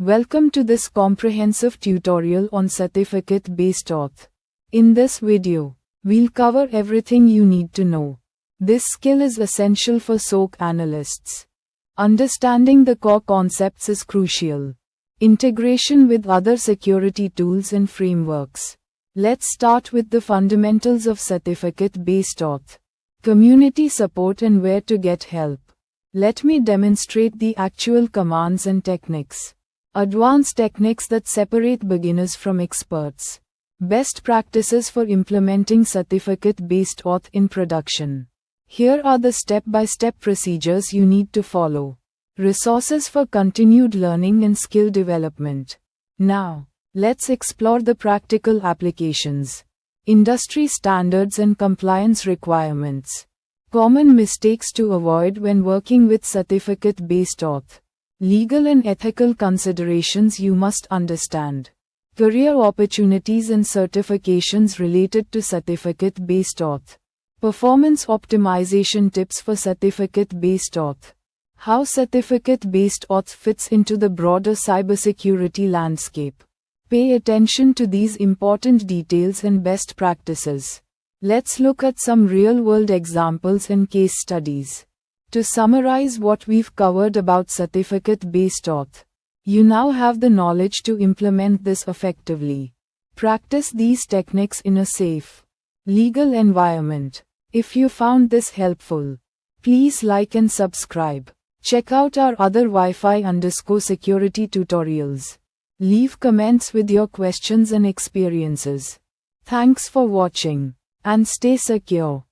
Welcome to this comprehensive tutorial on Certificate-Based Auth. In this video, we'll cover everything you need to know. This skill is essential for SOC analysts. Understanding the core concepts is crucial. Integration with other security tools and frameworks. Let's start with the fundamentals of Certificate-Based Auth. Community support and where to get help. Let me demonstrate the actual commands and techniques. Advanced techniques that separate beginners from experts. Best practices for implementing Certificate-Based Auth in production. Here are the step-by-step procedures you need to follow. Resources for continued learning and skill development. Now, let's explore the practical applications. Industry standards and compliance requirements. Common mistakes to avoid when working with Certificate-Based Auth. Legal and ethical considerations you must understand. Career opportunities and certifications related to Certificate-Based Auth. Performance optimization tips for Certificate-Based Auth. How Certificate-Based Auth fits into the broader cybersecurity landscape. Pay attention to these important details and best practices. Let's look at some real-world examples and case studies. To summarize what we've covered about Certificate-Based Auth, you now have the knowledge to implement this effectively. Practice these techniques in a safe, legal environment. If you found this helpful, please like and subscribe. Check out our other Wi-Fi_security tutorials. Leave comments with your questions and experiences. Thanks for watching, and stay secure.